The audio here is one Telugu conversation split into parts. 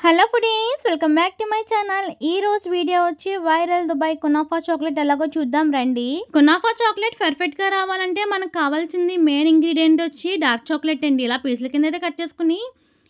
Hello foodies, welcome back to my channel. ఈ రోజు వీడియో వచ్చి వైరల్ దుబాయ్ కునాఫా చాక్లెట్ ఎలాగో చూద్దాం రండి. కునాఫా చాక్లెట్ పర్ఫెక్ట్ గా రావాలంటే మనకు కావాల్సింది మెయిన్ ఇంగ్రీడియంట్ వచ్చి డార్క్ చాక్లెట్ అండి. ఇలా పీసుల కింద అయితే కట్ చేసుకుని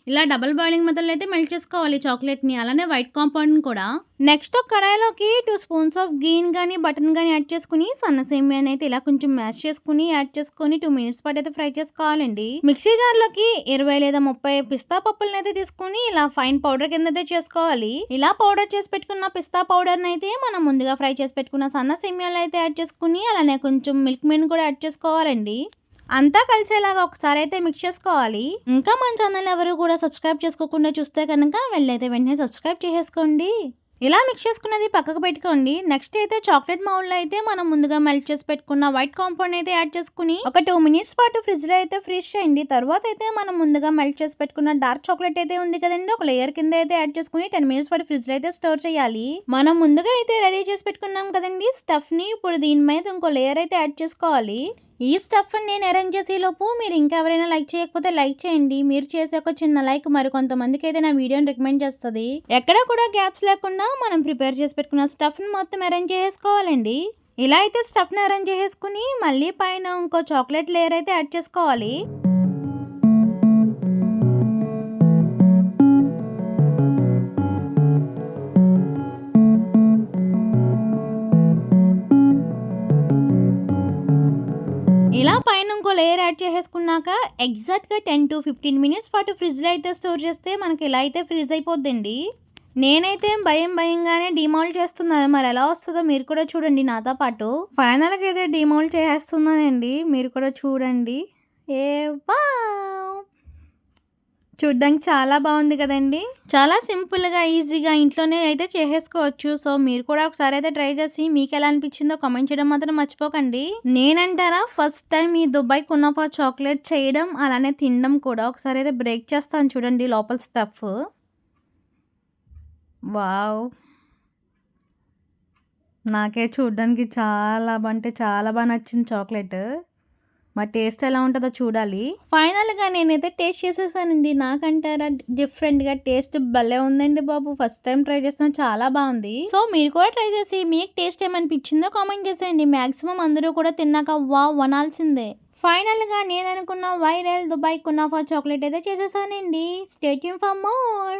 ఇలా డబుల్ బాయిలింగ్ మెథడ్లో అయితే మెల్ట్ చేసుకోవాలి చాక్లెట్ని, అలానే వైట్ కాంపౌండ్ కూడా. నెక్స్ట్ ఒక కడాయిలోకి 2 స్పూన్స్ ఆఫ్ గీన్ కానీ బటన్ కానీ యాడ్ చేసుకుని సన్న సేమియాని అయితే ఇలా కొంచెం మ్యాష్ చేసుకుని యాడ్ చేసుకుని 2 మినిట్స్ పాటు అయితే ఫ్రై చేసుకోవాలండి. మిక్సీ జార్లోకి 20 లేదా 30 పిస్తా పప్పులను అయితే తీసుకుని ఇలా ఫైన్ పౌడర్ కింద అయితే చేసుకోవాలి. ఇలా పౌడర్ చేసి పెట్టుకున్న పిస్తా పౌడర్ని అయితే మనం ముందుగా ఫ్రై చేసి పెట్టుకున్న సన్న సేమియాలు అయితే యాడ్ చేసుకుని అలానే కొంచెం మిల్క్ మేడ్ కూడా యాడ్ చేసుకోవాలండి. అంతా కలిసేలాగా ఒకసారి అయితే మిక్స్ చేసుకోవాలి. ఇంకా మన ఛానల్ ఎవరు కూడా సబ్స్క్రైబ్ చేసుకోకుండా చూస్తే కనుక వెళ్ళైతే వెంటనే సబ్స్క్రైబ్ చేసేసుకోండి. ఇలా మిక్స్ చేసుకున్నది పక్కకు పెట్టుకోండి. నెక్స్ట్ అయితే చాక్లెట్ మౌల్డ్లో అయితే మనం ముందుగా మెల్ట్ చేసి పెట్టుకున్న వైట్ కాంపౌండ్ అయితే యాడ్ చేసుకుని ఒక 2 మినిట్స్ పాటు ఫ్రిడ్జ్లో అయితే ఫ్రీజ్ చేయండి. తర్వాత అయితే మనం ముందుగా మెల్ట్ చేసి పెట్టుకున్న డార్క్ చాక్లెట్ అయితే ఉంది కదండి, ఒక లేయర్ కింద అయితే యాడ్ చేసుకుని 10 మినిట్స్ పాటు ఫ్రిడ్జ్లో అయితే స్టోర్ చేయాలి. మనం ముందుగా అయితే రెడీ చేసి పెట్టుకున్నాం కదండి స్టఫ్ని, ఇప్పుడు దీని మీద ఇంకో లేయర్ అయితే యాడ్ చేసుకోవాలి. ఈ స్టఫ్ నేను అరేంజ్ చేసే లోపు మీరు ఇంకెవరైనా లైక్ చేయకపోతే లైక్ చేయండి. మీరు చేసే ఒక చిన్న లైక్ మరి కొంతమందికి అయితే నా వీడియోని రికమెండ్ చేస్తుంది. ఎక్కడ కూడా గ్యాప్స్ లేకుండా మనం ప్రిపేర్ చేసి పెట్టుకున్న స్టఫ్ని మొత్తం అరేంజ్ చేసుకోవాలండి. ఇలా అయితే స్టఫ్ని అరేంజ్ చేసుకుని మళ్ళీ పైన ఇంకో చాక్లెట్ లేయర్ అయితే యాడ్ చేసుకోవాలి. ఇలా పైన ఇంకో లేయర్ యాడ్ చేసేసుకున్నాక ఎగ్జాక్ట్గా 10 to 15 మినిట్స్ పాటు ఫ్రిడ్జ్లో అయితే స్టోర్ చేస్తే మనకి ఇలా అయితే ఫ్రీజ్ అయిపోద్దండి. నేనైతే భయంగానే డిమోల్డ్ చేస్తున్నాను, మరి ఎలా వస్తుందో మీరు కూడా చూడండి నాతో పాటు. ఫైనల్గా అయితే డిమోల్డ్ చేసేస్తున్నానండి, మీరు కూడా చూడండి. ఏ వా చూడ్డానికి చాలా బాగుంది కదండి. చాలా సింపుల్గా ఈజీగా ఇంట్లోనే అయితే చేసేసుకోవచ్చు. సో మీరు కూడా ఒకసారి అయితే ట్రై చేసి మీకు ఎలా అనిపించిందో కామెంట్ చేయడం మాత్రం మర్చిపోకండి. నేనంటారా ఫస్ట్ టైం ఈ దుబాయ్ కునాఫా చాక్లెట్ చేయడం అలానే తినడం కూడా. ఒకసారి అయితే బ్రేక్ చేస్తాను చూడండి లోపల స్టఫ్. వావ్, నాకే చూడడానికి చాలా అంటే చాలా బాగా నచ్చింది చాక్లెట్. మరి టేస్ట్ ఎలా ఉంటుందో చూడాలి. ఫైనల్గా నేనైతే టేస్ట్ చేసేసానండి. నాకంటారా డిఫరెంట్గా టేస్ట్ భలే ఉందండి బాబు. ఫస్ట్ టైం ట్రై చేస్తాను, చాలా బాగుంది. సో మీరు కూడా ట్రై చేసి మీకు టేస్ట్ ఏమనిపించిందో కామెంట్ చేసేయండి. మ్యాక్సిమం అందరూ కూడా తిన్నాక వావ్ అనాల్సిందే. ఫైనల్గా నేను అనుకున్న వైరల్ దుబాయ్ కునాఫా చాక్లెట్ అయితే చేసేసానండి. Stay tuned for more.